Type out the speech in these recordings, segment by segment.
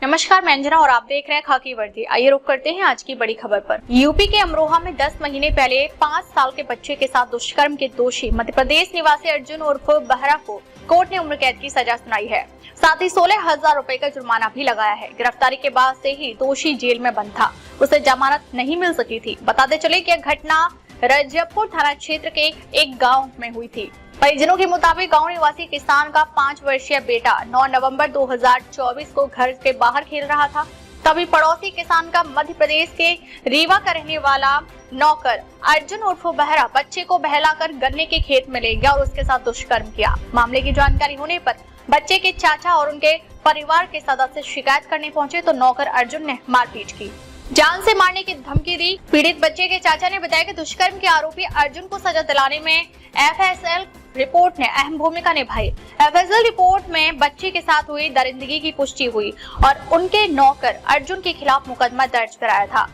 नमस्कार, मैं अंजना और आप देख रहे हैं खाकी वर्दी। आइए रुक करते हैं आज की बड़ी खबर पर। यूपी के अमरोहा में 10 महीने पहले 5 साल के बच्चे के साथ दुष्कर्म के दोषी मध्य प्रदेश निवासी अर्जुन उर्फ बहरा को कोर्ट ने उम्र कैद की सजा सुनाई है। साथ ही 16,000 रुपए का जुर्माना भी लगाया है। गिरफ्तारी के बाद से ही दोषी जेल में बंद था, उसे जमानत नहीं मिल सकी थी। बताते चले कि यह घटना रजबपुर थाना क्षेत्र के एक गाँव में हुई थी। परिजनों के मुताबिक गांव निवासी किसान का 5 वर्षीय बेटा 9 नवंबर 2024 को घर के बाहर खेल रहा था। तभी पड़ोसी किसान का मध्य प्रदेश के रीवा का रहने वाला नौकर अर्जुन उर्फ बहरा बच्चे को बहलाकर गन्ने के खेत में ले गया और उसके साथ दुष्कर्म किया। मामले की जानकारी होने पर बच्चे के चाचा और उनके परिवार के सदस्य शिकायत करने पहुंचे तो नौकर अर्जुन ने मारपीट की, जान से मारने की धमकी दी। पीड़ित बच्चे के चाचा ने बताया कि दुष्कर्म के आरोपी अर्जुन को सजा दिलाने में एफएसएल रिपोर्ट ने अहम भूमिका निभाई। एफएसएल रिपोर्ट में बच्चे के साथ हुई दरिंदगी की पुष्टि हुई और उनके नौकर अर्जुन के खिलाफ मुकदमा दर्ज कराया था।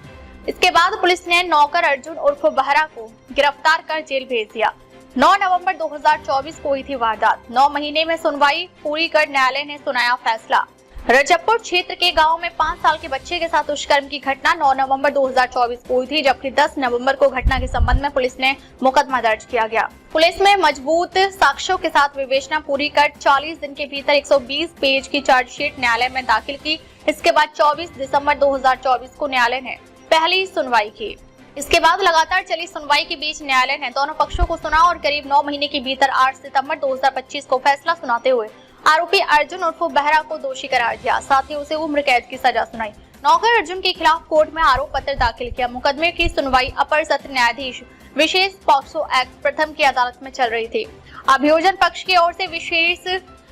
इसके बाद पुलिस ने नौकर अर्जुन उर्फ बहरा को गिरफ्तार कर जेल भेज दिया। 9 नवंबर 2024 को हुई थी वारदात। 9 महीने में सुनवाई पूरी कर न्यायालय ने सुनाया फैसला। रजबपुर क्षेत्र के गांव में 5 साल के बच्चे के साथ दुष्कर्म की घटना 9 नवंबर 2024 को हुई थी, जबकि 10 नवंबर को घटना के संबंध में पुलिस ने मुकदमा दर्ज किया गया। पुलिस में मजबूत साक्ष्यों के साथ विवेचना पूरी कर 40 दिन के भीतर 120 पेज की चार्जशीट न्यायालय में दाखिल की। इसके बाद 24 दिसंबर 2024 को न्यायालय ने पहली सुनवाई की। इसके बाद लगातार चली सुनवाई के बीच न्यायालय ने दोनों पक्षों को सुना और करीब 9 महीने के भीतर 8 सितंबर 2025 को फैसला सुनाते हुए आरोपी अर्जुन उर्फ बहरा को दोषी करार दिया। साथ ही उसे उम्र कैद की सजा सुनाई। नौकर अर्जुन के खिलाफ कोर्ट में आरोप पत्र दाखिल किया। मुकदमे की सुनवाई अपर सत्र न्यायाधीश विशेष पॉक्सो एक्ट प्रथम की अदालत में चल रही थी। अभियोजन पक्ष की ओर से विशेष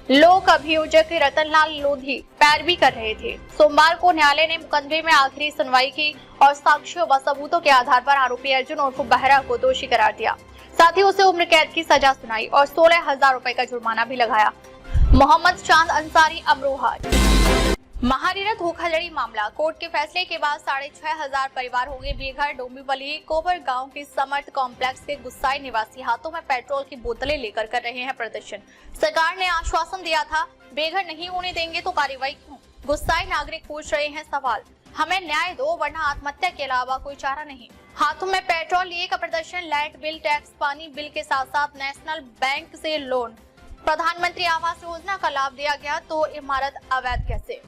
लोक अभियोजक रतनलाल लोधी पैरवी कर रहे थे। सोमवार को न्यायालय ने मुकदमे में आखिरी सुनवाई की और साक्ष्यों व सबूतों के आधार पर आरोपी अर्जुन उर्फ बहरा को दोषी करार दिया। साथ ही उसे उम्र कैद की सजा सुनाई और 16,000 रुपए का जुर्माना भी लगाया। मोहम्मद चांद अंसारी, अमरोहा। महारीरा धोखाधड़ी मामला। कोर्ट के फैसले के बाद 6,500 परिवार होंगे बेघर। डोंबिवली कोबर गांव के समर्थ कॉम्प्लेक्स के गुस्साई निवासी हाथों में पेट्रोल की बोतलें लेकर कर रहे हैं प्रदर्शन। सरकार ने आश्वासन दिया था बेघर नहीं होने देंगे तो कार्रवाई क्यों? गुस्साई नागरिक पूछ रहे हैं सवाल। हमें न्याय दो वरना आत्महत्या के अलावा कोई चारा नहीं। हाथों में पेट्रोल लिए का प्रदर्शन। लाइट बिल, टैक्स, पानी बिल के साथ साथ नेशनल बैंक से लोन, प्रधानमंत्री आवास योजना का लाभ दिया गया तो इमारत अवैध कैसे?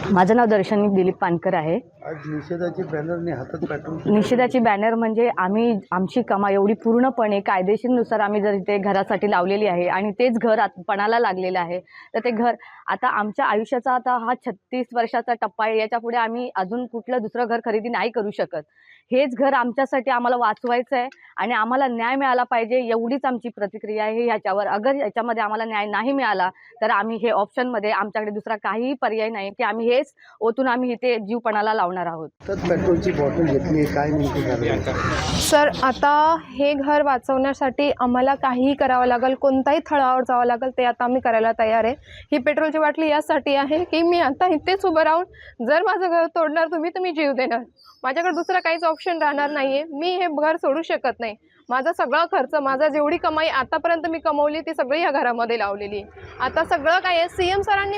माझं नाव दर्शनी दिलीप पानकर आहे। आज निषेधाचे बॅनरने हातात पेट्रोल निषेधाची बॅनर म्हणजे आमची कमाई एवढी पूर्णपणे कायदेशीरनुसार आम्ही जर इथे घरासाठी लावलेली आहे आणि तेच घर पणाला लागलेलं आहे, तर ते घर आता आमच्या आयुष्याचा आता हा 36 वर्षाचा टप्पा आहे। याच्या पुढे आम्ही अजून कुठलं दुसरं घर खरेदी नाही करू शकत। हेच घर आमच्यासाठी आम्हाला वाचवायचं आहे आणि आम्हाला न्याय मिळाला पाहिजे, एवढीच आमची प्रतिक्रिया आहे ह्याच्यावर। अगर याच्यामध्ये आम्हाला न्याय नाही मिळाला तर आम्ही हे ऑप्शनमध्ये आमच्याकडे दुसरा काहीही पर्याय नाही की आम्ही हेच ओतून आम्ही इथे जीवपणाला लावणार आहोत। तर पेट्रोलची बॉटल घेतली, काय नेमकं झालं? सर, आता हे घर वाचवण्यासाठी आम्हाला काहीही करावं लागेल, कोणताही थळावर जावं लागेल, ते आता आम्ही करायला तयार आहे। ही पेट्रोलची बाटली यासाठी आहे की मी आता इथेच उभं राहून जर माझं घर तोडणार तुम्ही तर मी जीव देणार। माझ्याकडे दुसरा काहीच ऑप्शन राहणार नाहीये। मी हे घर सोडू शकत नाही। माझा सगळा खर्च, माझा जेवढी कमाई आतापर्यंत मी कमवली ती सगळी या घरामध्ये लावलेली। आता सगळं काय आहे, सीएम सरांनी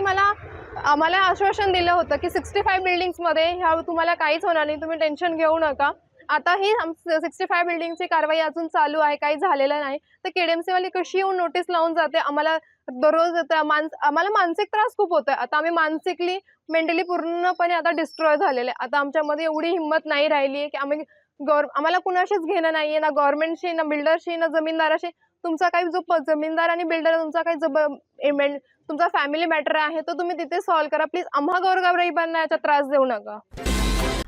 आम्हाला आश्वासन दिलं होतं की 65 बिल्डिंग्समध्ये ह्या तुम्हाला काहीच होणार नाही, तुम्ही टेन्शन घेऊ नका। आता ही 65 बिल्डिंगची कारवाई अजून चालू आहे, काही झालेलं नाही। तर केडीएमसी वाली कशी येऊन नोटीस लावून जाते आम्हाला दररोज। आम्हाला मानसिक त्रास खूप होतोय। आता आम्ही मानसिकली मेंटली पूर्णपणे आता डिस्ट्रॉय झालेले। आता आमच्यामध्ये एवढी हिंमत नाही राहिली आहे की आम्हाला कुणाशीच घेणं नाहीये, ना गव्हर्नमेंटशी, ना बिल्डरशी, ना जमीनदाराशी। तुमचा काही जो जमीनदार आणि बिल्डर तुमचा काही तुमचा फॅमिली मॅटर आहे तो तुम्ही तिथे सॉल्व करा प्लीज। आम्हा गोरगरिबांना याचा त्रास देऊ नका।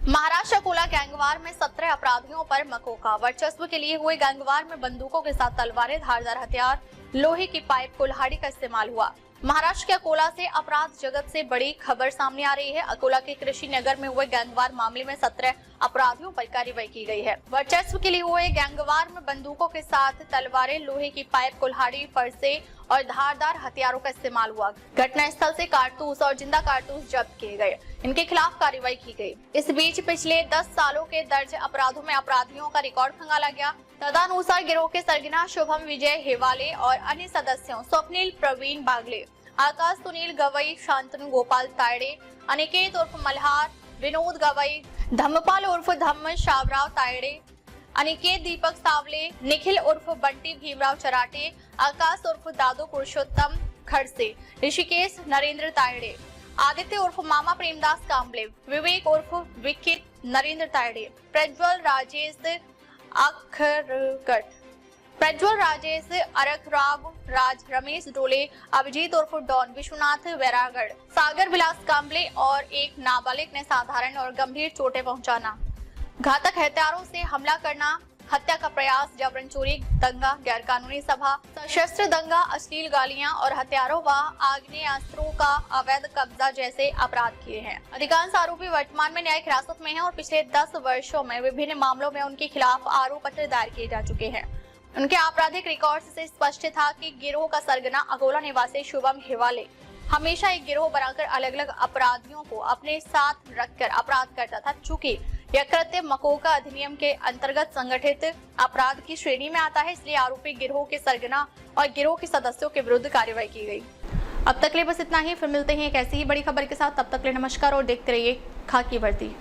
महाराष्ट्र अकोला गैंगवार में 17 अपराधियों पर मकोका। वर्चस्व के लिए हुए गैंगवार में बंदूकों के साथ तलवारें, धारदार हथियार, लोहे की पाइप, कुल्हाड़ी का इस्तेमाल हुआ। महाराष्ट्र के अकोला से अपराध जगत से बड़ी खबर सामने आ रही है। अकोला के कृषि नगर में हुए गैंगवार मामले में 17 अपराधियों पर कार्रवाई की गई है। वर्चस्व के लिए हुए गैंगवार में बंदूकों के साथ तलवारें, लोहे की पाइप, कुल्हाड़ी, फरसे और धारदार हथियारों का इस्तेमाल हुआ। घटनास्थल से कारतूस और जिंदा कारतूस जब्त किए गए। इनके खिलाफ कार्रवाई की गई। इस बीच पिछले 10 सालों के दर्ज अपराधों में अपराधियों का रिकॉर्ड खंगाला गया। तदनुसार गिरोह के सरगना शुभम विजय हेवाले और अन्य सदस्यों स्वप्निल प्रवीण बागले आकाश सुनील गवई, शांतनु गोपाल तायड़े, अनिकेत उर्फ मल्हार, विनोद गवई, धम्मपाल उर्फ धम्म शावराव तायड़े, अनिकेत दीपक सावले, निखिल उर्फ बंटी भीमराव चराटे, आकाश उर्फ दादू पुरुषोत्तम खड़से, ऋषिकेश नरेंद्र तायड़े, आदित्य उर्फ मामा प्रेमदास कांबले, विवेक उर्फ विकित नरेंद्र तायड़े, प्रज्वल राजेश अखरगढ़, प्रज्वल राजेश अरखराव राज, रमेश डोले, अभिजीत उर्फ डॉन, विश्वनाथ वैरागढ़, सागर विलास कांबले और एक नाबालिग ने साधारण और गंभीर चोटें पहुंचाना, घातक हथियारों से हमला करना, हत्या का प्रयास, जबरन चोरी, दंगा, गैरकानूनी सभा, सशस्त्र दंगा, अश्लील गालियां और हथियारों व आग्नेयास्त्रों का अवैध कब्जा जैसे अपराध किए हैं। अधिकांश आरोपी वर्तमान में न्यायिक हिरासत में हैं और पिछले 10 वर्षों में विभिन्न मामलों में उनके खिलाफ आरोप पत्र दायर किए जा चुके हैं। उनके आपराधिक रिकॉर्ड से स्पष्ट था कि गिरोह का सरगना अकोला निवासी शुभम हिवाले हमेशा एक गिरोह बनाकर अलग अलग अपराधियों को अपने साथ रखकर अपराध करता था। चूंकि यह कृत्य मकोका अधिनियम के अंतर्गत संगठित अपराध की श्रेणी में आता है, इसलिए आरोपी गिरोह के सरगना और गिरोह के सदस्यों के विरुद्ध कार्रवाई की गई। अब तक के लिए बस इतना ही। फिर मिलते हैं एक ऐसी ही बड़ी खबर के साथ। तब तक के लिए नमस्कार और देखते रहिए खाकी वर्दी।